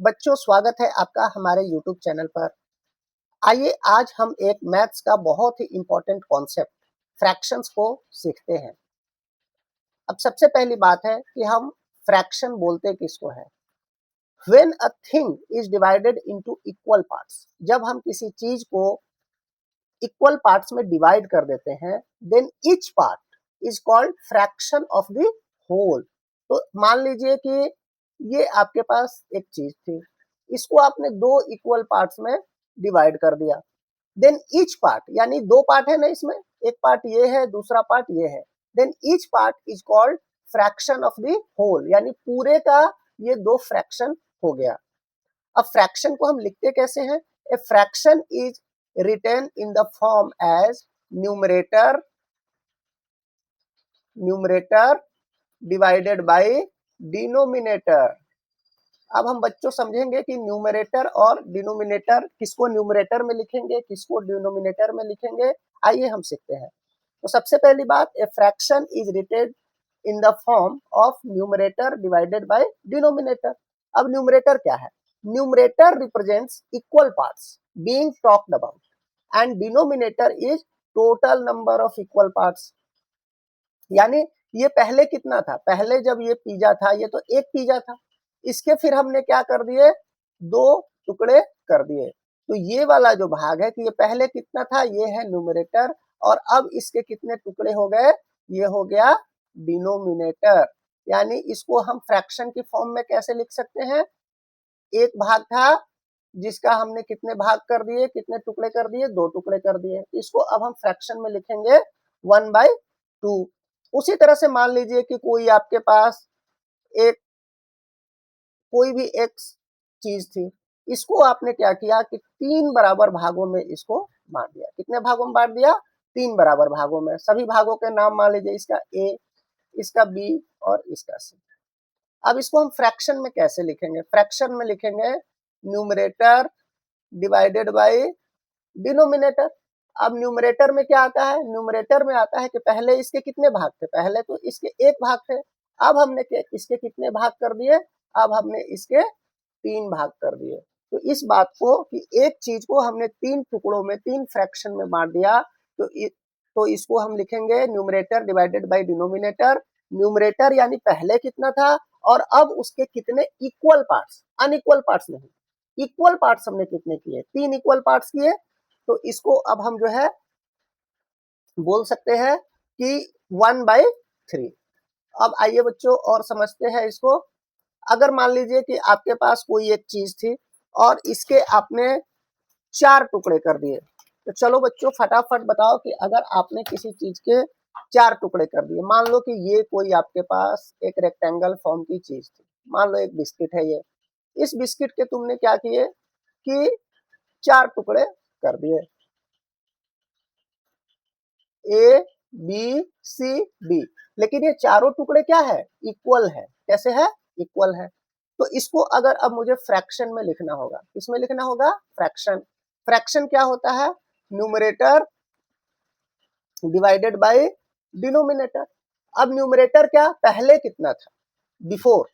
बच्चों, स्वागत है आपका हमारे YouTube चैनल पर। आइए आज हम एक मैथ्स का बहुत ही इम्पोर्टेंट कॉन्सेप्ट फ्रैक्शंस को सीखते हैं। अब सबसे पहली बात है कि हम फ्रैक्शन बोलते किसको है। When a thing is divided into equal parts, जब हम किसी चीज को इक्वल पार्ट्स में डिवाइड कर देते हैं, then each part is called fraction of the whole. तो मान लीजिए कि ये आपके पास एक चीज थी, इसको आपने दो इक्वल पार्ट्स में डिवाइड कर दिया, देन ईच पार्ट, यानी दो पार्ट है ना इसमें, एक पार्ट ये है, दूसरा पार्ट ये है, then each part is called fraction of the whole, यानी पूरे का ये दो फ्रैक्शन हो गया। अब फ्रैक्शन को हम लिखते कैसे हैं? ए fraction is written in the form as numerator divided by denominator। अब हम बच्चों समझेंगे कि न्यूमरेटर और डिनोमिनेटर, किसको न्यूमरेटर में लिखेंगे, किसको डिनोमिनेटर में लिखेंगे। आइए हम सीखते हैं। तो सबसे पहली बात, a fraction is written in the form of numerator divided by denominator. अब न्यूमरेटर क्या है? Numerator represents equal parts being talked about and denominator is total number of equal parts. यानी ये पहले कितना था? पहले जब ये पिज्जा था, ये तो एक पिज्जा था, इसके फिर हमने क्या कर दिए, दो टुकड़े कर दिए। तो ये वाला जो भाग है कि ये पहले कितना था, ये है न्यूमरेटर, और अब इसके कितने टुकड़े हो गए, ये हो गया डिनोमिनेटर। यानी इसको हम फ्रैक्शन की फॉर्म में कैसे लिख सकते हैं? एक भाग था जिसका हमने कितने भाग कर दिए, कितने टुकड़े कर दिए, दो टुकड़े कर दिए। इसको अब हम फ्रैक्शन में लिखेंगे 1/2। उसी तरह से मान लीजिए कि कोई आपके पास एक कोई भी एक चीज थी, इसको आपने क्या किया कि तीन बराबर भागों में इसको बांट दिया। कितने भागों में बांट दिया? तीन बराबर भागों में। सभी भागों के नाम मान लीजिए, इसका ए, इसका बी और इसका सी। अब इसको हम फ्रैक्शन में कैसे लिखेंगे? फ्रैक्शन में लिखेंगे न्यूमरेटर डिवाइडेड बाय डिनोमिनेटर। अब न्यूमरेटर में क्या आता है? न्यूमरेटर में आता है कि पहले इसके कितने भाग थे, पहले तो इसके एक भाग थे, अब हमने इसके कितने भाग कर दिए, अब हमने इसके तीन भाग कर दिए। तो इस बात को कि एक चीज को हमने तीन टुकड़ों में, तीन फ्रैक्शन में बांट दिया, तो इसको हम लिखेंगे numerator divided by denominator. Numerator यानी पहले कितना था, और अब उसके कितने इक्वल पार्ट्स, अनइक्वल पार्ट्स नहीं, इक्वल पार्ट्स हमने कितने किए, तीन इक्वल पार्ट्स किए। तो इसको अब हम जो है बोल सकते हैं कि 1/3। अब आइए बच्चों और समझते हैं इसको। अगर मान लीजिए कि आपके पास कोई एक चीज थी और इसके आपने चार टुकड़े कर दिए, तो चलो बच्चों फटाफट बताओ कि अगर आपने किसी चीज के चार टुकड़े कर दिए, मान लो कि ये कोई आपके पास एक रेक्टेंगल फॉर्म की चीज थी, मान लो एक बिस्किट है ये, इस बिस्किट के तुमने क्या किए कि चार टुकड़े कर दिए, ए बी सी डी, लेकिन ये चारों टुकड़े क्या है? इक्वल है। कैसे है? इक्वल है। तो इसको अगर अब मुझे फ्रैक्शन में लिखना होगा, किसमें लिखना होगा? फ्रैक्शन। फ्रैक्शन क्या होता है? Numerator divided by denominator. अब न्यूमरेटर क्या, पहले कितना था, बिफोर,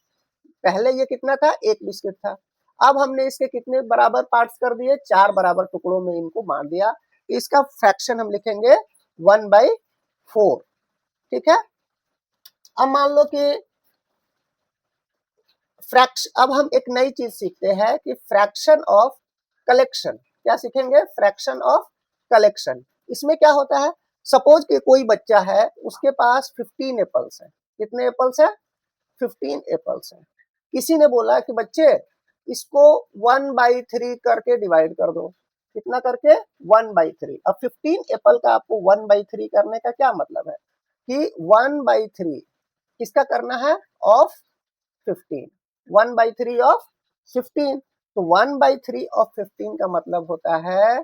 पहले ये कितना था, एक बिस्किट था, अब हमने इसके कितने बराबर पार्ट्स कर दिए, चार बराबर टुकड़ों में इनको बांट दिया। इसका फ्रैक्शन हम लिखेंगे 1/4। ठीक है। अब मान लो कि अब हम एक नई चीज सीखते हैं कि फ्रैक्शन ऑफ कलेक्शन। क्या सीखेंगे? Fraction of collection. इसमें क्या होता है, सपोज कि कोई बच्चा है, उसके पास 15 एप्पल्स है। कितने एप्पल्स है? 15 एप्पल्स है। किसी ने बोला कि बच्चे इसको 1/3 करके डिवाइड कर दो। कितना करके? 1/3। अब 15 एप्पल का आपको 1/3 करने का क्या मतलब है कि 1/3 किसका करना है? ऑफ 15। 1/3 ऑफ 15। तो 1/3 ऑफ 15 का मतलब होता है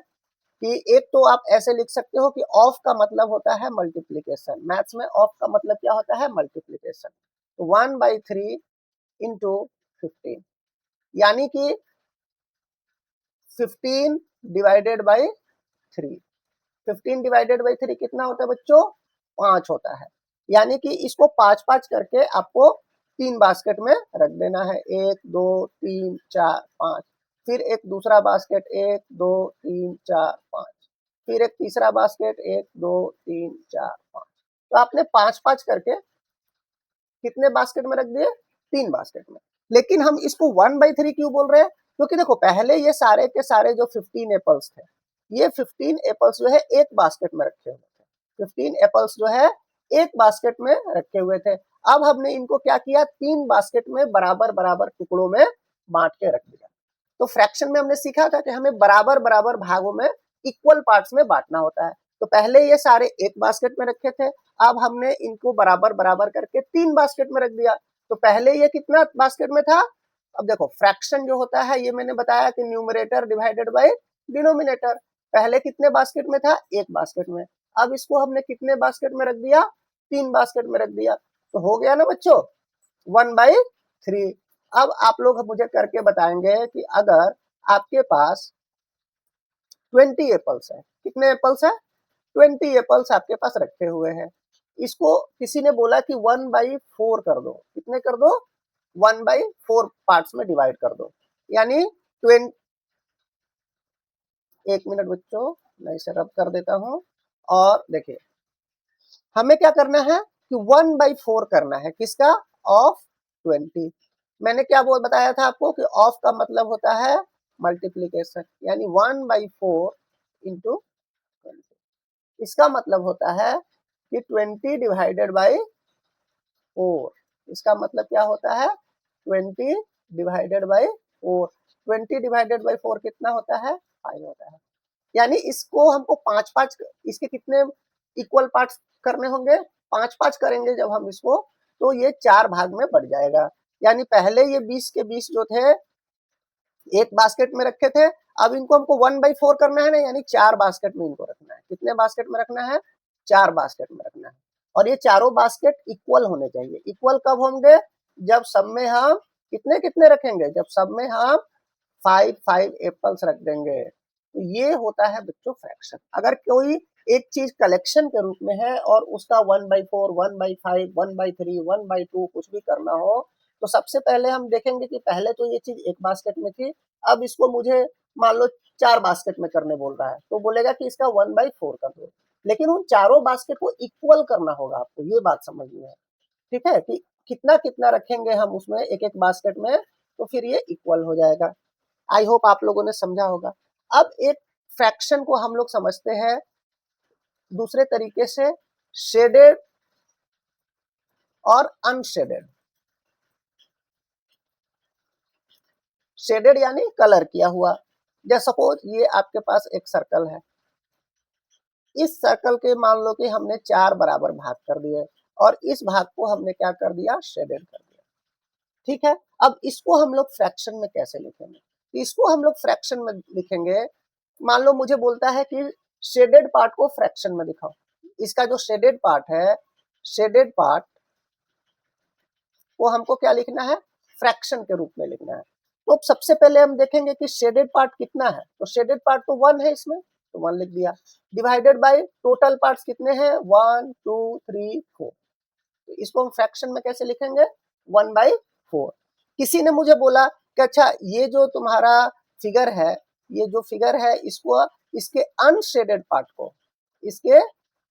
कि एक तो आप ऐसे लिख सकते हो कि ऑफ का मतलब होता है मल्टीप्लीकेशन। मैथ्स में ऑफ का मतलब क्या होता है? मल्टीप्लीकेशन। तो 1/3 इंटू 15, यानी कि 15 डिवाइडेड बाई 3। 15 डिवाइडेड बाई 3 कितना होता है बच्चों? 5 होता है। यानी कि इसको 5-5 करके आपको तीन बास्केट में रख देना है, 1 2 3 4 5। फिर एक दूसरा बास्केट, 1 2 3 4 5। फिर एक तीसरा बास्केट, 1 2 3 4 5। तो आपने 5-5 करके कितने बास्केट में रख दिए? 3 बास्केट में। लेकिन हम इसको 1/3 क्यों बोल रहे हैं? क्योंकि देखो पहले ये सारे के सारे जो 15 एप्पल्स थे, ये 15 एप्पल्स जो है एक बास्केट में रखे हुए थे। 15 एप्पल्स जो है एक बास्केट में रखे हुए थे। अब हमने इनको क्या किया? 3 बास्केट में बराबर बराबर टुकड़ों में बांट के रख दिया। तो फ्रैक्शन में हमने सीखा था कि हमें बराबर बराबर भागों में इक्वल पार्ट्स में बांटना होता है। तो पहले ये सारे एक बास्केट में रखे थे, अब हमने इनको बराबर बराबर करके 3 बास्केट में रख दिया। तो पहले ये कितना बास्केट में था? अब देखो फ्रैक्शन जो होता है ये मैंने बताया कि न्यूमरेटर डिवाइडेड बाय डिनोमिनेटर। पहले कितने बास्केट में था? एक बास्केट में। अब इसको हमने कितने बास्केट में रख दिया? 3 बास्केट में रख दिया। तो हो गया ना बच्चों 1/3। अब आप लोग मुझे करके बताएंगे कि अगर आपके पास 20 एप्पल्स है, कितने एप्पल्स है? 20 एप्पल्स आपके पास रखे हुए हैं। इसको किसी ने बोला कि 1/4 कर दो। कितने कर दो? 1/4 पार्ट्स में डिवाइड कर दो। यानी 20। एक मिनट बच्चों, मैं इसे रब कर देता हूं। और देखिए हमें क्या करना है कि 1/4 करना है, किसका? ऑफ 20। मैंने क्या बोल बताया था आपको कि ऑफ का मतलब होता है मल्टीप्लीकेशन, यानी 1/4 इंटू 20। इसका मतलब होता है कि 20 डिवाइडेड बाई 4। इसका मतलब क्या होता है? 20 डिवाइडेड बाई 4। 20 डिवाइडेड बाई 4 कितना होता है? 5 होता है। यानी इसको हमको 5-5, इसके कितने इक्वल पार्ट्स करने होंगे? 5-5 करेंगे जब हम इसको, तो ये 4 भाग में बढ़ जाएगा। यानी पहले ये 20 के 20 जो थे एक बास्केट में रखे थे, अब इनको हमको 1/4 करना है ना, यानी 4 बास्केट में इनको रखना है। कितने बास्केट में रखना है? 4 बास्केट में रखना है। और ये चारों बास्केट इक्वल होने चाहिए। इक्वल कब होंगे? जब सब में हम कितने कितने रखेंगे? जब सब में हम 5-5 एप्पल्स रख देंगे। तो ये होता है बच्चों फ्रैक्शन। अगर कोई एक चीज कलेक्शन के रूप में है और उसका 1/4, 1/5, 1/3, 1/2 कुछ भी करना हो, तो सबसे पहले हम देखेंगे कि पहले तो ये चीज एक बास्केट में थी, अब इसको मुझे मान लो 4 बास्केट में करने बोल रहा है, तो बोलेगा कि इसका 1/4 कर दो। लेकिन उन चारों बास्केट को इक्वल करना होगा आपको, ये बात समझनी है। ठीक है कि कितना कितना रखेंगे हम उसमें एक एक बास्केट में, तो फिर ये इक्वल हो जाएगा। आई होप आप लोगों ने समझा होगा। अब एक फ्रैक्शन को हम लोग समझते हैं दूसरे तरीके से, शेडेड और अनशेडेड। शेडेड यानी कलर किया हुआ। जैसे सपोज ये आपके पास एक सर्कल है, इस सर्कल के मान लो कि हमने 4 बराबर भाग कर दिए और इस भाग को हमने क्या कर दिया? शेडेड कर दिया। ठीक है, अब इसको हम लोग फ्रैक्शन में कैसे लिखेंगे? इसको हम लोग फ्रैक्शन में लिखेंगे। मान लो मुझे बोलता है कि शेडेड पार्ट को फ्रैक्शन में दिखाओ। इसका जो शेडेड पार्ट है, शेडेड पार्ट को हमको क्या लिखना है? फ्रैक्शन के रूप में लिखना है। तो सबसे पहले हम देखेंगे कि शेडेड पार्ट कितना है। तो शेडेड पार्ट तो 1 है इसमें, तो 1 लिख दिया। डिवाइडेड बाय टोटल पार्ट्स कितने हैं? 1 2 3 4। तो इसको हम फ्रैक्शन में कैसे लिखेंगे? 1/4। किसी ने मुझे बोला कि अच्छा ये जो तुम्हारा फिगर है, ये जो फिगर है इसको, इसके अनशेडेड पार्ट को, इसके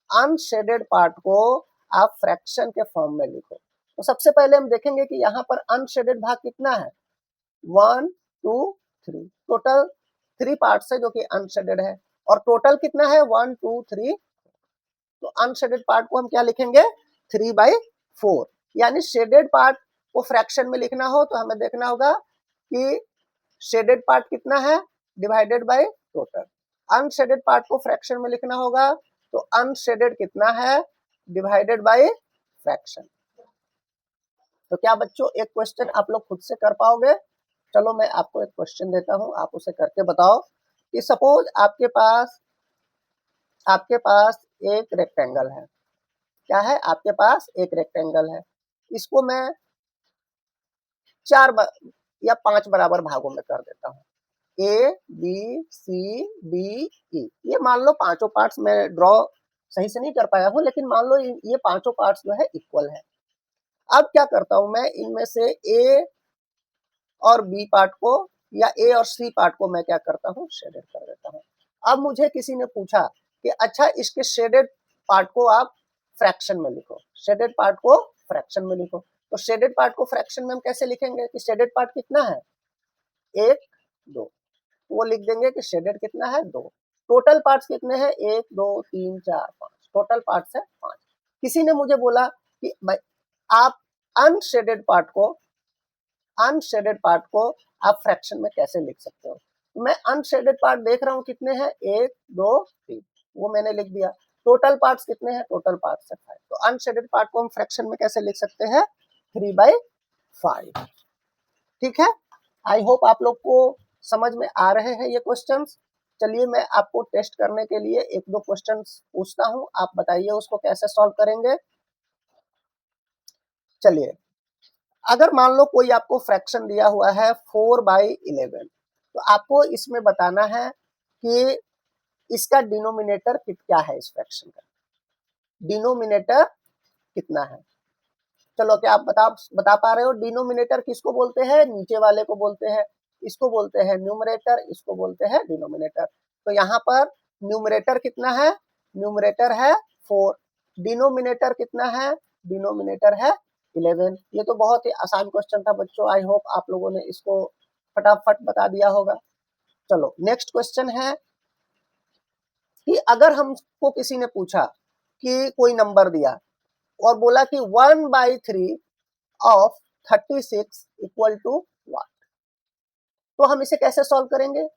अनशेडेड पार्ट को आप फ्रैक्शन के फॉर्म में लिखो। तो सबसे पहले हम देखेंगे कि यहाँ पर अनशेडेड भाग कितना है? 1 2 3। टोटल 3 पार्ट्स है जो कि अनशेडेड है, और टोटल कितना है? 1 2 3। तो अनशेडेड पार्ट को हम क्या लिखेंगे? 3/4। यानी शेडेड पार्ट को फ्रैक्शन में लिखना हो तो हमें देखना होगा कि शेडेड पार्ट कितना है divided by total. Unshielded part को फ्रैक्शन में लिखना होगा तो अनशेडेड कितना है डिवाइडेड बाय फ्रैक्शन। तो क्या बच्चों एक क्वेश्चन आप लोग खुद से कर पाओगे? चलो मैं आपको एक क्वेश्चन देता हूं, आप उसे करके बताओ कि सपोज आपके पास एक रेक्टेंगल है। क्या है? आपके पास एक रेक्टेंगल है। इसको मैं 4 या 5 बराबर भागों में कर देता हूँ। A B C D E, ये मान लो पांचों पार्ट्स मैं ड्रॉ सही से नहीं कर पाया हूँ, लेकिन मान लो ये पांचों पार्ट्स जो है इक्वल है। अब क्या करता हूं मैं, इनमें से ए और बी पार्ट को या ए और सी पार्ट को मैं क्या करता हूं, शेडेड कर देता हूं। अब मुझे किसी ने पूछा कि अच्छा इसके शेडेड पार्ट को आप फ्रैक्शन में लिखो, शेडेड पार्ट को फ्रैक्शन में लिखो। तो शेडेड पार्ट को फ्रैक्शन में हम कैसे लिखेंगे कि शेडेड पार्ट कितना है, 1 2, वो लिख देंगे कि शेडेड कितना है 2। टोटल पार्ट्स कितने हैं, 1 2 3 4 5, टोटल पार्ट्स है 5। किसी ने मुझे बोला कि भाई आप अनशेडेड पार्ट को आप फ्रैक्शन में कैसे लिख सकते हो। मैं अनशेडेड पार्ट देख रहा हूं कितने हैं, 1 2 3, वो मैंने लिख दिया। टोटल पार्ट्स कितने हैं, टोटल पार्ट्स है 5। तो अनशेडेड पार्ट को हम फ्रैक्शन में कैसे लिख सकते हैं, 3/5। ठीक है, आई होप आप लोग को समझ में आ रहे हैं ये क्वेश्चंस। चलिए मैं आपको टेस्ट करने के लिए एक दो क्वेश्चंस पूछता हूं, आप बताइए उसको कैसे सॉल्व करेंगे। चलिए, अगर मान लो कोई आपको फ्रैक्शन दिया हुआ है 4/11, तो आपको इसमें बताना है कि इसका डिनोमिनेटर क्या है, इस फ्रैक्शन का डिनोमिनेटर कितना है। चलो, क्या आप बता पा रहे हो डिनोमिनेटर किसको बोलते हैं, नीचे वाले को बोलते हैं, इसको बोलते हैं न्यूमरेटर, इसको बोलते हैं डिनोमिनेटर। तो यहाँ पर न्यूमरेटर कितना है, न्यूमरेटर है 4, डिनोमिनेटर कितना है, डिनोमिनेटर है 11। ये तो बहुत ही आसान क्वेश्चन था बच्चों, आई होप आप लोगों ने इसको फटाफट बता दिया होगा। चलो नेक्स्ट क्वेश्चन है कि अगर हमको किसी ने पूछा कि कोई नंबर दिया और बोला कि 1/3 ऑफ 36 इक्वल टू व्हाट, तो हम इसे कैसे सॉल्व करेंगे।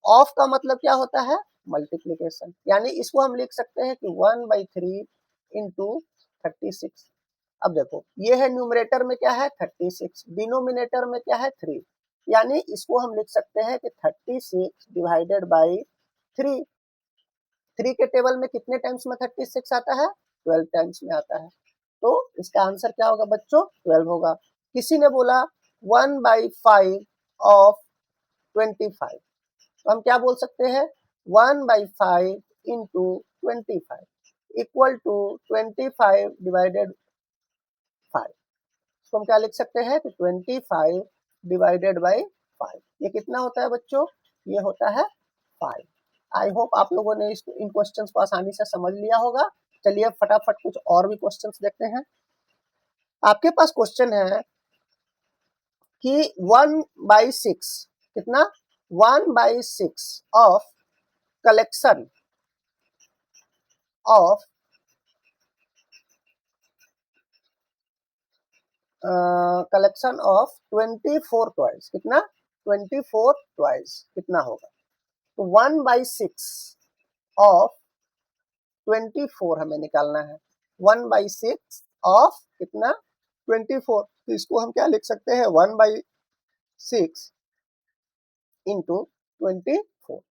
ऑफ का मतलब क्या होता है, मल्टीप्लीकेशन, यानी इसको हम लिख सकते हैं कि 1/3 इंटू 36। अब देखो ये है न्यूमरेटर में क्या है 36, डिनोमिनेटर में क्या है 3, यानी इसको हम लिख सकते हैं कि 36 डिवाइडेड बाई 3। 3 के टेबल में कितने टाइम्स में 36 आता है, 12 टाइम्स में आता है। तो इसका आंसर क्या होगा बच्चों, 12 होगा। किसी ने बोला 1/5 ऑफ 25, तो हम क्या बोल सकते हैं, 1/5 इंटू 25 इक्वल टू 25 डिवाइडेड 5। इसको हम क्या लिख सकते हैं कि 25 डिवाइडेड बाई 5, ये कितना होता है बच्चों, ये होता है 5। आई होप आप लोगों ने इन क्वेश्चंस को आसानी से समझ लिया होगा। चलिए फटाफट कुछ और भी क्वेश्चंस देखते हैं। आपके पास क्वेश्चन है कि 1/6 कितना, 1/6 of collection of collection of 24 toys, कितना 24 टॉयज कितना होगा। तो 1/6 ऑफ 24 हमें निकालना है, 1/6 ऑफ कितना 24, तो इसको हम क्या लिख सकते हैं 1/6 इंटू 24,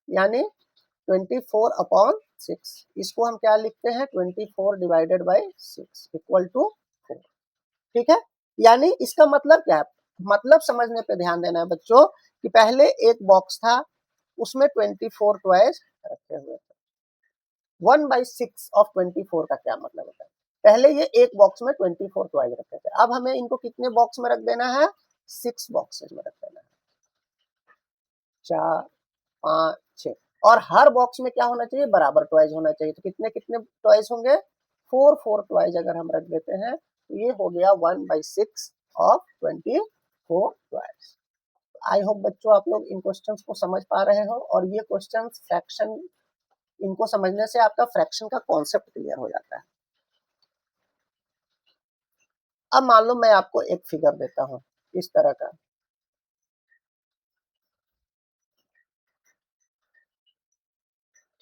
यानी 24/6। इसको हम क्या लिखते हैं 24 डिवाइडेड बाई 6 इक्वल टू 4। ठीक है, यानी इसका मतलब क्या है, मतलब समझने पे ध्यान देना है बच्चों कि पहले एक बॉक्स था उसमें 24 टॉयज रखे हुए थे। 1/6 ऑफ 24 का क्या मतलब होता है, पहले ये एक बॉक्स में 24 टॉयज रखे थे, अब हमें इनको कितने बॉक्स में रख देना है, 6 बॉक्सेस में रख देना है, 4 5 6, और हर बॉक्स में क्या होना चाहिए, बराबर टॉयज होना चाहिए। तो कितने कितने टॉयज होंगे, 4 टॉयज अगर हम रख देते हैं तो ये हो गया 1/6 ऑफ 24 टॉयज। आई होप बच्चों आप लोग इन क्वेश्चंस को समझ पा रहे हो, और ये क्वेश्चंस फ्रैक्शन, इनको समझने से आपका फ्रैक्शन का कॉन्सेप्ट क्लियर हो जाता है। अब मान लो मैं आपको एक फिगर देता हूं इस तरह का,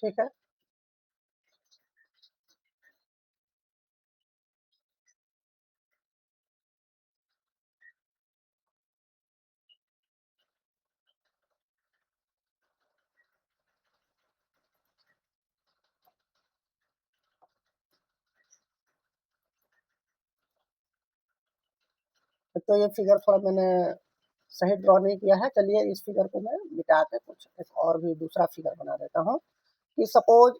ठीक है, तो ये फिगर थोड़ा मैंने सही ड्रॉ नहीं किया है, चलिए इस फिगर को मैं मिटा के कुछ एक और भी दूसरा फिगर बना देता हूँ। कि सपोज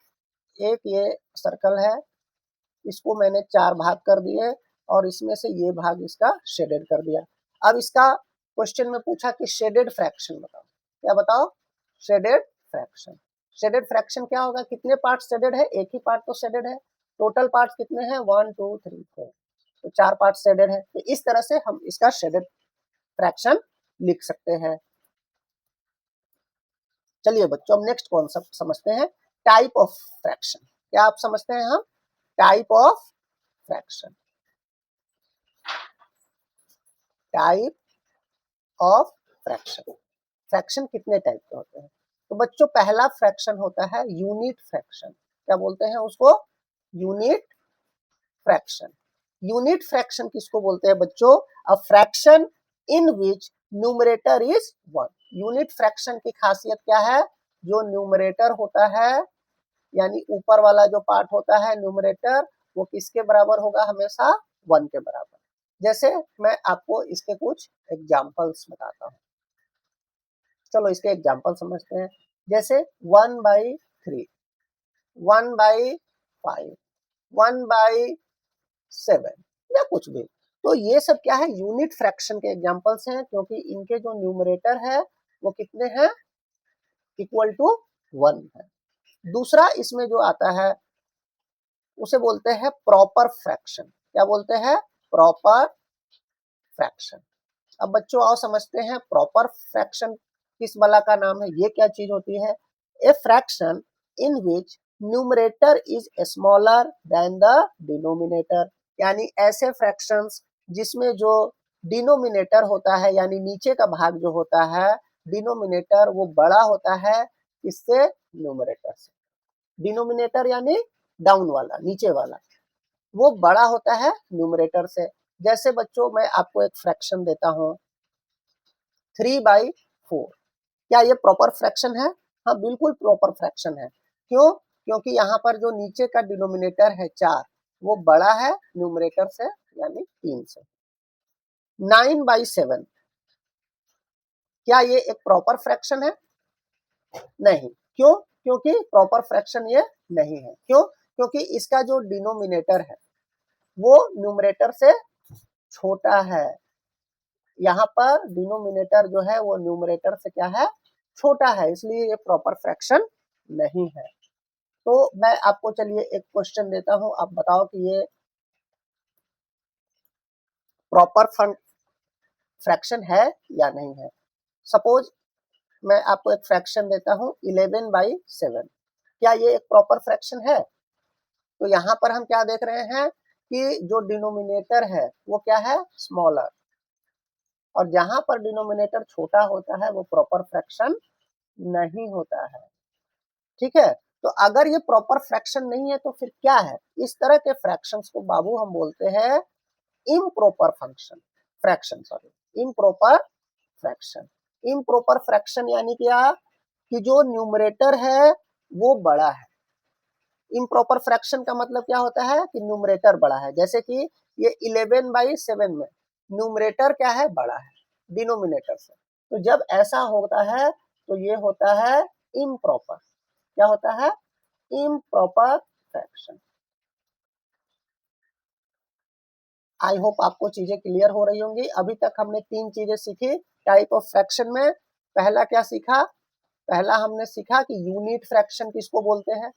एक ये सर्कल है, इसको मैंने 4 भाग कर दिए, और इसमें से ये भाग इसका शेडेड कर दिया। अब इसका क्वेश्चन में पूछा कि शेडेड फ्रैक्शन बताओ, क्या बताओ, शेडेड फ्रैक्शन। शेडेड फ्रैक्शन क्या होगा, कितने पार्ट शेडेड है, एक ही पार्ट तो शेडेड है, टोटल पार्ट कितने हैं 1 2 3 4, तो 4 पार्ट शेडेड है। तो इस तरह से हम इसका शेडेड फ्रैक्शन लिख सकते हैं। चलिए बच्चों, हम नेक्स्ट कॉन्सेप्ट समझते हैं, टाइप ऑफ फ्रैक्शन। क्या आप समझते हैं हम, type of fraction, type of fraction. Fraction कितने टाइप के होते हैं, तो बच्चों पहला फ्रैक्शन होता है यूनिट फ्रैक्शन। क्या बोलते हैं उसको, यूनिट फ्रैक्शन। यूनिट फ्रैक्शन किसको बोलते हैं बच्चों, a fraction in which numerator is 1। Unit fraction की खासियत क्या है, जो न्यूमरेटर होता है, यानी ऊपर वाला जो पार्ट होता है न्यूमरेटर, वो किसके बराबर होगा, हमेशा 1 के बराबर। जैसे मैं आपको इसके कुछ एग्जांपल्स बताता हूँ, चलो इसके एग्जांपल समझते हैं। जैसे 1/3, 1/5, 1/7 या कुछ भी, तो ये सब क्या है, यूनिट फ्रैक्शन के एग्जांपल्स हैं, क्योंकि इनके जो न्यूमरेटर है वो कितने हैं, इक्वल टू 1 है। दूसरा इसमें जो आता है उसे बोलते हैं प्रॉपर फ्रैक्शन। क्या बोलते हैं, प्रॉपर फ्रैक्शन। अब बच्चों आओ समझते हैं प्रॉपर फ्रैक्शन किस बला का नाम है, ये क्या चीज होती है, a fraction in which numerator is smaller than the denominator. यानी ऐसे फ्रैक्शंस जिसमें जो डिनोमिनेटर होता है, यानी नीचे का भाग जो होता है, डिनोमिनेटर वो बड़ा होता है इससे, न्यूमरेटर से। डिनोमिनेटर यानी डाउन वाला, नीचे वाला, वो बड़ा होता है न्यूमरेटर से। जैसे बच्चों मैं आपको एक फ्रैक्शन देता हूं 3/4, क्या ये प्रॉपर फ्रैक्शन है, हाँ बिल्कुल प्रॉपर फ्रैक्शन है। क्यों, क्योंकि यहाँ पर जो नीचे का डिनोमिनेटर है 4, वो बड़ा है न्यूमरेटर से, यानी 3 से। 9/7, क्या ये एक प्रॉपर फ्रैक्शन है, नहीं। क्यों, क्योंकि प्रॉपर फ्रैक्शन ये नहीं है। क्यों, क्योंकि इसका जो डिनोमिनेटर है वो न्यूमरेटर से छोटा है। यहाँ पर डिनोमिनेटर जो है वो न्यूमरेटर से क्या है, छोटा है, इसलिए ये प्रॉपर फ्रैक्शन नहीं है। तो मैं आपको चलिए एक क्वेश्चन देता हूं, आप बताओ कि ये प्रॉपर फ्रैक्शन है या नहीं है। सपोज मैं आपको एक फ्रैक्शन देता हूं 11/7, क्या ये एक प्रॉपर फ्रैक्शन है। तो यहाँ पर हम क्या देख रहे हैं कि जो डिनोमिनेटर है वो क्या है, स्मॉलर, और जहां पर डिनोमिनेटर छोटा होता है वो प्रॉपर फ्रैक्शन नहीं होता है। ठीक है, तो अगर ये प्रॉपर फ्रैक्शन नहीं है तो फिर क्या है, इस तरह के फ्रैक्शंस को बाबू हम बोलते हैं improper function fraction, sorry improper fraction. Improper fraction यानी क्या, कि जो न्यूमरेटर है वो बड़ा है। इम्प्रॉपर फ्रैक्शन का मतलब क्या होता है, कि न्यूमरेटर बड़ा है। जैसे कि ये 11/7 में न्यूमरेटर क्या है, बड़ा है डिनोमिनेटर से। तो जब ऐसा होता है तो ये होता है इम्प्रॉपर, क्या होता है, इम्प्रॉपर फ्रैक्शन। आई होप आपको चीजें क्लियर हो रही होंगी। अभी तक हमने 3 चीजें सीखी टाइप ऑफ फ्रैक्शन में। पहला क्या सीखा, पहला हमने सीखा कि यूनिट फ्रैक्शन किसको बोलते हैं।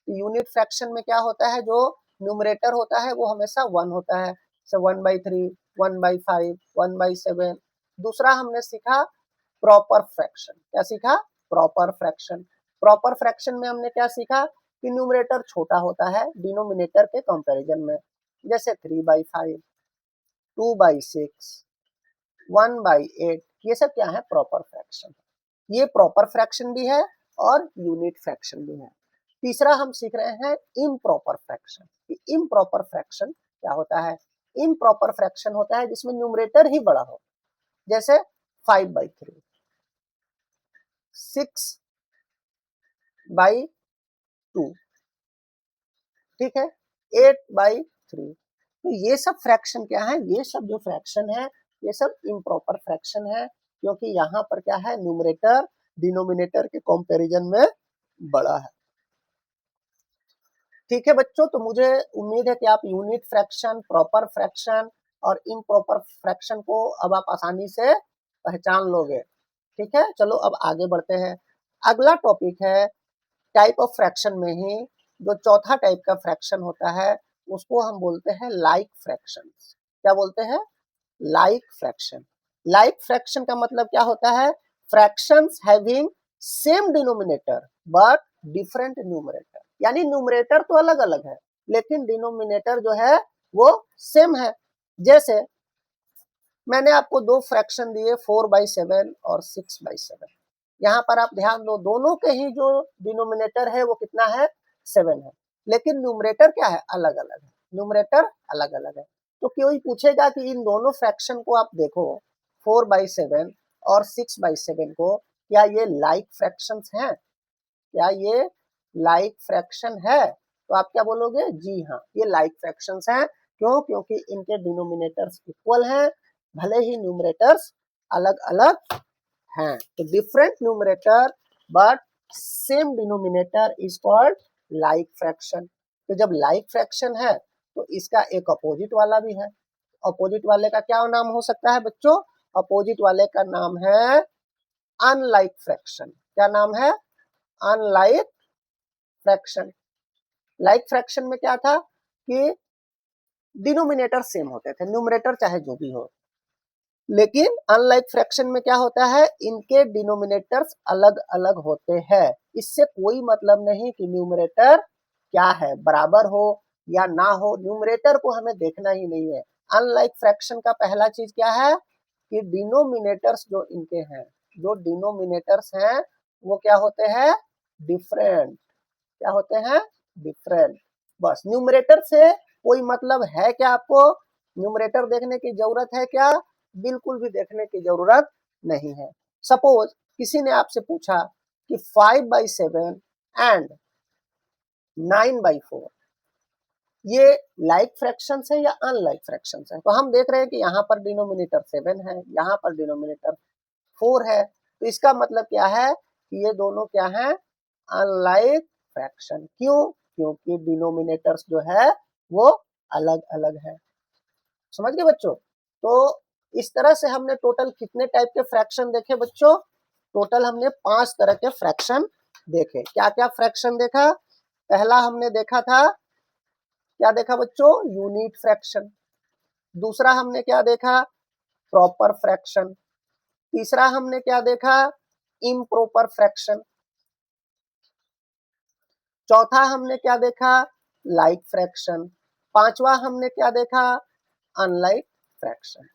यूनिट फ्रैक्शन में क्या होता है, जो न्यूमरेटर होता है वो हमेशा 1 होता है, जैसे 1/3, 1/5, 1/7। दूसरा हमने सीखा प्रॉपर फ्रैक्शन, क्या सीखा, प्रॉपर फ्रैक्शन। प्रॉपर फ्रैक्शन में हमने क्या सीखा, कि न्यूमरेटर छोटा होता है डिनोमिनेटर के कंपैरिजन में, जैसे 3/5, 2/6, 1/8, ये सब क्या है, प्रॉपर फ्रैक्शन। ये प्रॉपर फ्रैक्शन भी है और यूनिट फ्रैक्शन भी है। तीसरा हम सीख रहे हैं इम्प्रॉपर फ्रैक्शन। इम्प्रॉपर फ्रैक्शन क्या होता है, इम्प्रॉपर फ्रैक्शन होता है जिसमें न्यूमरेटर ही बड़ा हो, जैसे 5/3, 6/2, ठीक है, 8/3। तो ये सब फ्रैक्शन क्या है, ये सब जो फ्रैक्शन है ये सब इम्प्रॉपर फ्रैक्शन है, क्योंकि यहाँ पर क्या है, न्यूमरेटर डिनोमिनेटर के कंपैरिजन में बड़ा है। ठीक है बच्चों, तो मुझे उम्मीद है कि आप यूनिट फ्रैक्शन, प्रॉपर फ्रैक्शन और इम्प्रॉपर फ्रैक्शन को अब आप आसानी से पहचान लोगे। ठीक है, चलो अब आगे बढ़ते हैं। अगला टॉपिक है टाइप ऑफ फ्रैक्शन में ही जो चौथा टाइप का फ्रैक्शन होता है उसको हम बोलते हैं लाइक फ्रैक्शन। क्या बोलते हैं? Like fraction. लाइक फ्रैक्शन का मतलब क्या होता है? Fractions having same denominator but different numerator, यानी न्यूमरेटर तो अलग अलग है लेकिन डिनोमिनेटर जो है वो सेम है। जैसे मैंने आपको दो फ्रैक्शन दिए 4/7 और 6/7। यहाँ पर आप ध्यान दो, दोनों के ही जो डिनोमिनेटर है वो कितना है? 7 है, लेकिन न्यूमरेटर क्या है? अलग अलग है। न्यूमरेटर अलग अलग है। तो कोई पूछेगा कि इन दोनों फ्रैक्शन को आप देखो, 4/7 और 6/7 को, क्या ये लाइक फ्रैक्शंस हैं? क्या ये लाइक फ्रैक्शन है? तो आप क्या बोलोगे? जी हाँ, ये लाइक फ्रैक्शंस हैं। क्यों? क्योंकि इनके डिनोमिनेटर्स इक्वल हैं, भले ही न्यूमरेटर्स अलग अलग हैं। तो different numerator but same denominator is called like fraction. तो जब लाइक फ्रैक्शन है तो इसका एक अपोजिट वाला भी है। अपोजिट वाले का क्या नाम हो सकता है बच्चों? अपोजिट वाले का नाम है अनलाइक फ्रैक्शन। क्या नाम है? Unlike fraction. लाइक फ्रैक्शन में क्या था कि डिनोमिनेटर सेम होते थे, न्यूमरेटर चाहे जो भी हो, लेकिन अनलाइक फ्रैक्शन में क्या होता है? इनके डिनोमिनेटर्स अलग अलग होते हैं। इससे कोई मतलब नहीं कि न्यूमरेटर क्या है, बराबर हो या ना हो, न्यूमरेटर को हमें देखना ही नहीं है। अनलाइक फ्रैक्शन का पहला चीज क्या है कि डिनोमिनेटर्स जो इनके हैं, जो डिनोमिनेटर्स हैं वो क्या होते हैं? डिफरेंट। क्या होते हैं? डिफरेंट। बस, न्यूमरेटर से कोई मतलब है क्या आपको? न्यूमरेटर देखने की जरूरत है क्या? बिल्कुल भी देखने की जरूरत नहीं है। सपोज किसी ने आपसे पूछा कि 5/7 एंड 9/4 ये लाइक फ्रैक्शंस है या अनलाइक फ्रैक्शंस है? तो हम देख रहे हैं कि यहाँ पर डिनोमिनेटर 7 है, यहाँ पर डिनोमिनेटर 4 है, तो इसका मतलब क्या है कि ये दोनों क्या है? Unlike fraction. क्यों? क्योंकि डिनोमिनेटर्स जो है वो अलग अलग है। समझ गए बच्चों? तो इस तरह से हमने टोटल कितने टाइप के फ्रैक्शन देखे बच्चों? टोटल हमने 5 तरह के फ्रैक्शन देखे। क्या क्या फ्रैक्शन देखा? पहला हमने देखा था, क्या देखा बच्चों? Unit fraction. दूसरा हमने क्या देखा? Proper fraction. तीसरा हमने क्या देखा? Improper fraction. चौथा हमने क्या देखा? Like fraction. पांचवा हमने क्या देखा? Unlike fraction.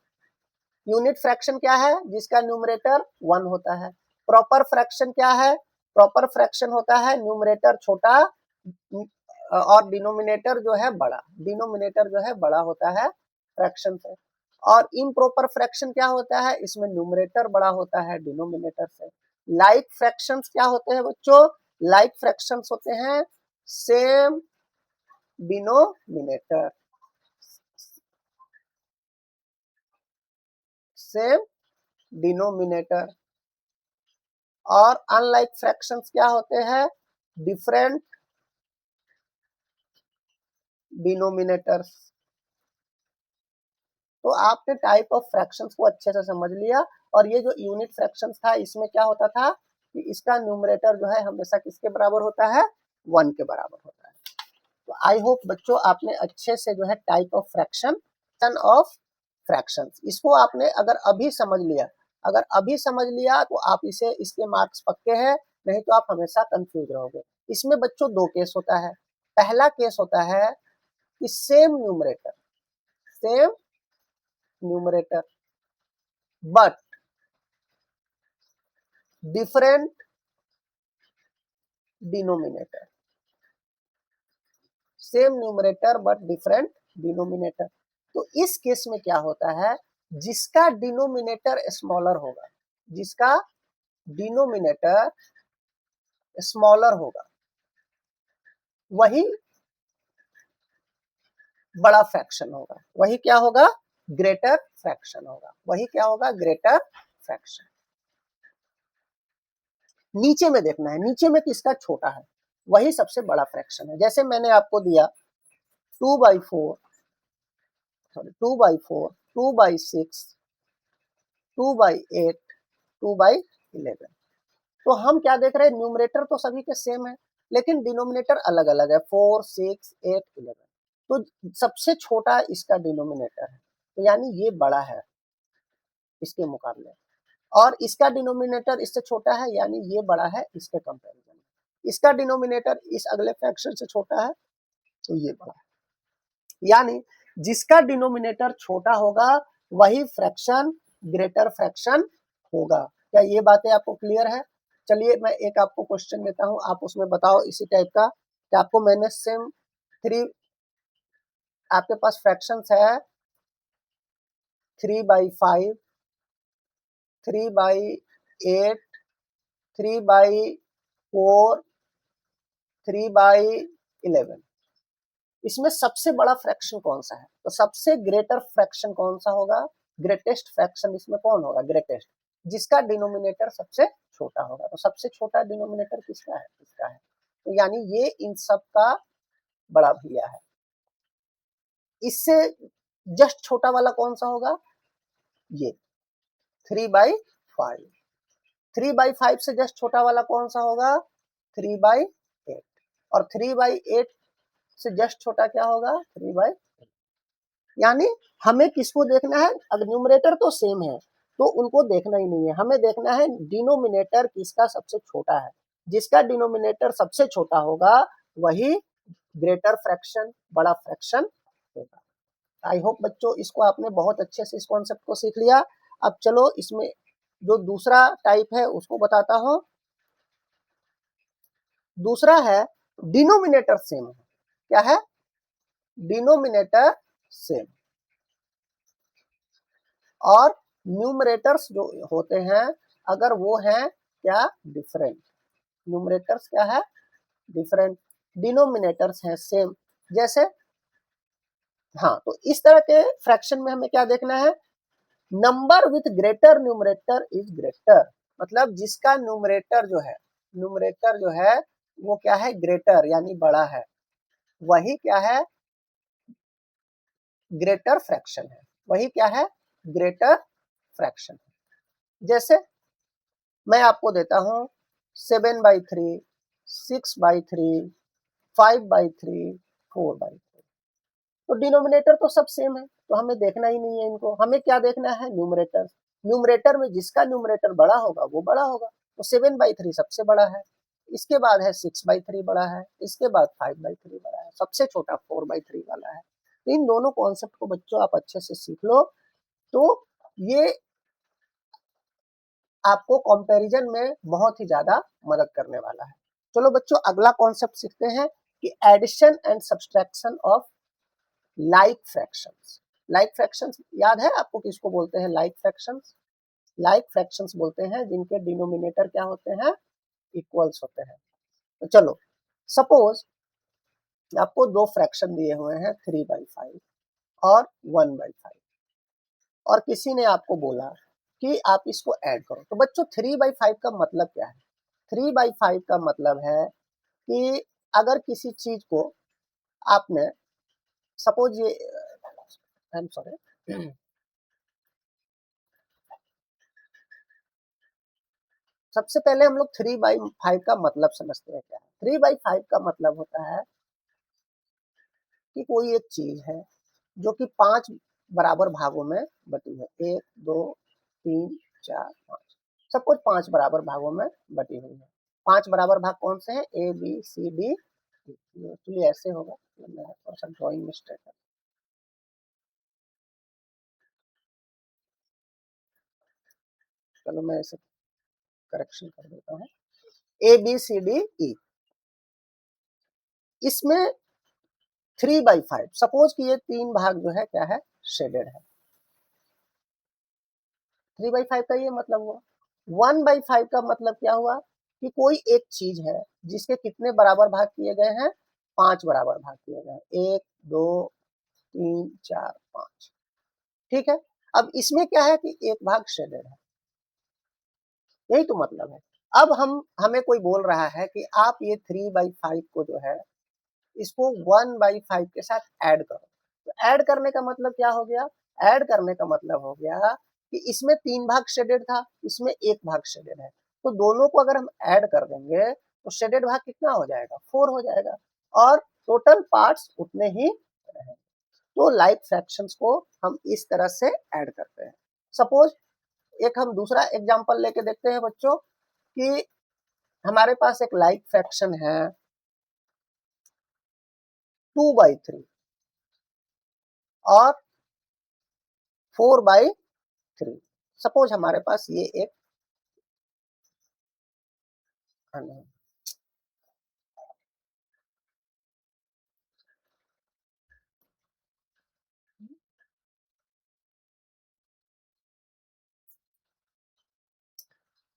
यूनिट फ्रैक्शन क्या है? जिसका न्यूमरेटर 1 होता है। प्रॉपर फ्रैक्शन क्या है? प्रॉपर फ्रैक्शन होता है न्यूमरेटर छोटा और डिनोमिनेटर जो है बड़ा। डिनोमिनेटर जो है बड़ा होता है फ्रैक्शन से। और इम्प्रॉपर फ्रैक्शन क्या होता है? इसमें न्यूमरेटर बड़ा होता है डिनोमिनेटर से। लाइक फ्रैक्शंस क्या होते हैं बच्चों? लाइक फ्रैक्शंस होते हैं सेम डिनोमिनेटर, सेम डिनोमिनेटर। और अनलाइक फ्रैक्शंस क्या होते हैं? Different denominators. तो आपने टाइप ऑफ फ्रैक्शंस को अच्छे से समझ लिया। और ये जो यूनिट फ्रैक्शंस था इसमें क्या होता था कि इसका न्यूमरेटर जो है हमेशा किसके बराबर होता है? 1 के बराबर होता है। तो आई होप बच्चों आपने अच्छे से जो है type of fraction of fractions इसको आपने अगर अभी समझ लिया, अगर अभी समझ लिया तो आप इसे, इसके मार्क्स पक्के हैं, नहीं तो आप हमेशा कंफ्यूज रहोगे। इसमें बच्चों दो केस होता है। पहला केस होता है कि same numerator but different denominator. Same numerator but different denominator. तो इस केस में क्या होता है? जिसका डिनोमिनेटर स्मॉलर होगा, जिसका डिनोमिनेटर स्मॉलर होगा, वही बड़ा फ्रैक्शन होगा। वही क्या होगा? ग्रेटर फ्रैक्शन होगा। वही क्या होगा? Greater fraction. नीचे में देखना है, नीचे में किसका छोटा है। वही सबसे बड़ा फ्रैक्शन है। जैसे मैंने आपको दिया 2/4, सॉरी 2/4, 2/6, 2/8, 2/11। तो हम क्या देख रहे हैं, न्यूमरेटर तो सभी के सेम है, लेकिन डिनोमिनेटर अलग अलग है, 4, 6, 8, 11। तो सबसे छोटा इसका डिनोमिनेटर है, तो यानी ये बड़ा है इसके मुकाबले, और इसका डिनोमिनेटर इससे छोटा है, यानी ये बड़ा है इसके कंपैरिजन में। इसका डिनोमिनेटर इस अगले फ्रैक्शन से छोटा है, तो ये बड़ा है। यानी जिसका डिनोमिनेटर छोटा होगा वही फ्रैक्शन ग्रेटर फ्रैक्शन होगा। क्या ये बातें आपको क्लियर है? चलिए मैं एक आपको क्वेश्चन देता हूं, आप उसमें बताओ इसी टाइप का कि आपको मैंने सेम 3, आपके पास फ्रैक्शंस है 3/5, 3/8, 3/4, 3/11। इसमें सबसे बड़ा फ्रैक्शन कौन सा है? तो सबसे ग्रेटर फ्रैक्शन कौन सा होगा? ग्रेटेस्ट फ्रैक्शन इसमें कौन होगा? ग्रेटेस्ट, जिसका डिनोमिनेटर सबसे छोटा होगा। तो सबसे छोटा डिनोमिनेटर किसका है? इसका है। तो यानी ये इन सब का बड़ा भैया है। इससे जस्ट छोटा वाला कौन सा होगा? ये 3/5। 3/5 से जस्ट छोटा वाला कौन सा होगा? 3/8। और 3/8 से जस्ट छोटा क्या होगा? 3/8। यानी हमें किसको देखना है? अगर न्यूमरेटर तो सेम है तो उनको देखना ही नहीं है, हमें देखना है डिनोमिनेटर किसका सबसे छोटा है। जिसका डिनोमिनेटर सबसे छोटा होगा वही ग्रेटर फ्रैक्शन, बड़ा फ्रैक्शन होगा। आई होप बच्चों इसको आपने बहुत अच्छे से इस कॉन्सेप्ट को सीख लिया। अब चलो इसमें जो दूसरा टाइप है उसको बताता हूं। दूसरा है डिनोमिनेटर सेम है। क्या है? डिनोमिनेटर सेम और न्यूमरेटर्स जो होते हैं अगर वो हैं क्या? डिफरेंट। न्यूमरेटर्स क्या है? डिफरेंट। डिनोमिनेटर्स हैं सेम। जैसे हाँ, तो इस तरह के फ्रैक्शन में हमें क्या देखना है? Number with greater numerator is greater. मतलब जिसका न्यूमरेटर जो है वो क्या है? ग्रेटर यानी बड़ा है, वही क्या है? ग्रेटर फ्रैक्शन है। वही क्या है? ग्रेटर फ्रैक्शन है। जैसे मैं आपको देता हूं 7/3, 6/3, 5/3, 4/3। तो डिनोमिनेटर तो सब सेम है, तो हमें देखना ही नहीं है इनको। हमें क्या देखना है? न्यूमरेटर। न्यूमरेटर में जिसका न्यूमरेटर बड़ा होगा वो बड़ा होगा। तो 7/3 सबसे बड़ा है, इसके बाद है 6/3 बड़ा है, इसके बाद 5/3 बड़ा है, सबसे छोटा 4/3 वाला है। तो इन दोनों कॉन्सेप्ट को बच्चों आप अच्छे से सीख लो, तो ये आपको कंपैरिजन में बहुत ही ज्यादा मदद करने वाला है। चलो बच्चों अगला कॉन्सेप्ट सीखते हैं कि addition and subtraction of like fractions. Like fractions याद है आपको किसको बोलते हैं? Like fractions. लाइक फ्रैक्शंस बोलते हैं जिनके डिनोमिनेटर क्या होते हैं? इक्वल्स होते हैं। तो चलो सपोज आपको दो फ्रैक्शन दिए हुए हैं 3/5 और 1/5, और किसी ने आपको बोला कि आप इसको ऐड करो। तो बच्चों 3/5 का मतलब क्या है? 3/5 का मतलब है कि अगर किसी चीज को आपने सपोज ये आई एम सॉरी सबसे पहले हम लोग 3/5 का मतलब समझते हैं क्या है। 3/5 का मतलब होता है कि कोई एक चीज है जो कि 5 बराबर भागों में बटी है। 1, 2, 3, 4, 5। सब कुछ 5 बराबर भागों में बटी हुई है। 5 बराबर भाग कौन से हैं? ए, बी, सी, डी। एक्चुअली ऐसे होगा, थोड़ा सा ड्रॉइंग मिस्टेक है। चलो मैं इसे करेक्शन कर देता हूँ। ए, बी, सी, डी, ई। इसमें 3/5 सपोज कि ये 3 भाग जो है क्या है? शेडेड है। 3/5 का ये मतलब हुआ। 1/5 का मतलब क्या हुआ? कि कोई एक चीज है जिसके कितने बराबर भाग किए गए हैं? 5 बराबर भाग किए गए हैं। 1, 2, 3, 4, 5। ठीक है। अब इसमें क्या है कि एक भाग शेडेड है, यही तो मतलब है। अब हमें कोई बोल रहा है कि आप ये 3/5 को जो है इसको 1/5 के साथ ऐड करो। तो ऐड करने का मतलब क्या हो गया? ऐड करने का मतलब हो गया कि इसमें 3 भाग शेडेड था, इसमें 1 भाग शेडेड है। तो दोनों को अगर हम ऐड कर देंगे तो शेडेड भाग कितना हो जाएगा? 4 हो जाएगा और टोटल पार्ट्स उतने ही रहेंगे। तो लाइक फ्रैक्शंस को हम इस तरह से ऐड करते हैं। सपोज एक हम दूसरा एग्जांपल लेके देखते हैं बच्चों कि हमारे पास एक लाइक फ्रैक्शन है 2/3 और 4/3। सपोज हमारे पास ये एक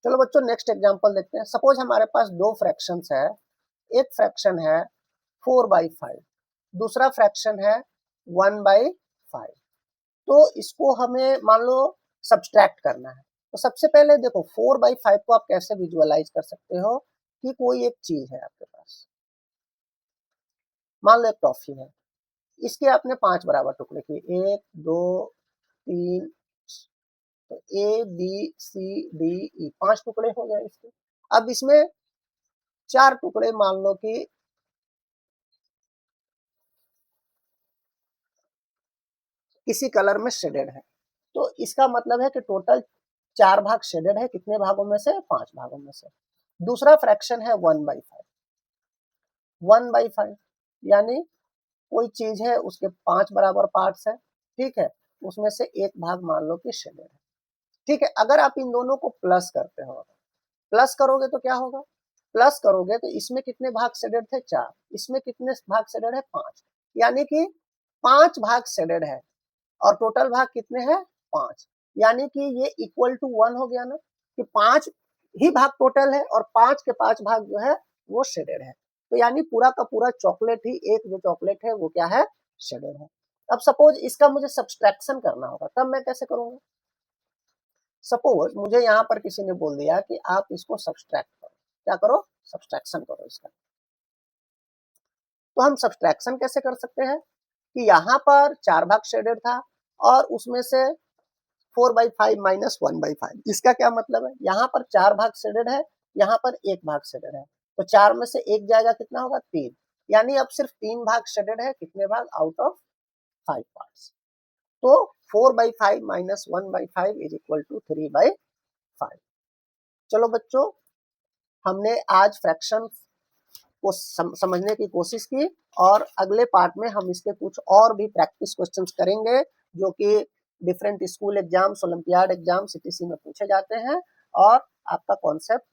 चलो बच्चों नेक्स्ट एग्जांपल देखते हैं। सपोज हमारे पास दो फ्रैक्शंस है, एक फ्रैक्शन है 4/5, दूसरा फ्रैक्शन है 1/5। तो इसको हमें मान लो सब्सट्रैक्ट करना है। तो सबसे पहले देखो 4/5 को आप कैसे विजुअलाइज कर सकते हो कि कोई एक चीज है आपके पास, मान लो एक टॉफी है, इसके आपने 5 बराबर टुकड़े किए, 1 2 3, तो A B C D E 5 टुकड़े हो गए इसके। अब इसमें 4 टुकड़े मान लो कि किसी कलर में शेडेड है, तो इसका मतलब है कि टोटल 4 भाग शेडेड है, कितने भागों में से? 5 भागों में से। दूसरा फ्रैक्शन है 1/5, 1/5 यानी कोई चीज है उसके 5 बराबर पार्ट्स है, ठीक है, उसमें से एक भाग मान लो कि शेडेड है, ठीक है। अगर आप इन दोनों को प्लस करते हो, प्लस करोगे तो क्या होगा? प्लस करोगे तो इसमें कितने भाग शेडेड थे? 4, इसमें कितने भाग शेडेड है? 5, यानी कि 5 भाग शेडेड है और टोटल भाग कितने हैं? 5, यानी कि ये इक्वल टू 1 हो गया ना, कि 5 ही भाग टोटल है और 5 के 5 भाग जो है वो शेडेड है। तो यानी पूरा का पूरा चॉकलेट ही, एक जो चॉकलेट है वो क्या है? शेडेड है। अब सपोज इसका मुझे सब्सट्रैक्शन करना होगा, तब मैं कैसे करूंगा? सपोज मुझे यहाँ पर किसी ने बोल दिया कि आप इसको सब्सट्रैक्ट करो, क्या करो? सब्सट्रैक्शन करो इसका। तो हम सब्सट्रैक्शन कैसे कर सकते हैं कि यहाँ पर 4 भाग शेडेड था और उसमें से 4/5 माइनस 1/5, इसका क्या मतलब है? यहाँ पर 4 भाग शेडेड है, यहाँ पर 1 भाग शेडेड है, तो 4 में से 1 जाएगा, कितना होगा? 3, यानी अब सिर्फ 3 भाग शेडेड है, कितने भाग? Out of 5 parts. तो 4/5 माइनस 1/5 इज इक्वल टू 3/5। चलो बच्चों, हमने आज फ्रैक्शन को समझने की कोशिश की और अगले पार्ट में हम इसके कुछ और भी प्रैक्टिस क्वेश्चंस करेंगे जो कि different school exams, olympiad exam, CTC में पूछे जाते हैं। और आपका कॉन्सेप्ट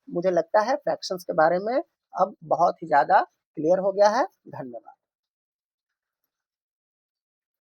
मुझे लगता है फ्रैक्शंस के बारे में अब बहुत ही ज्यादा क्लियर हो गया है। धन्यवाद।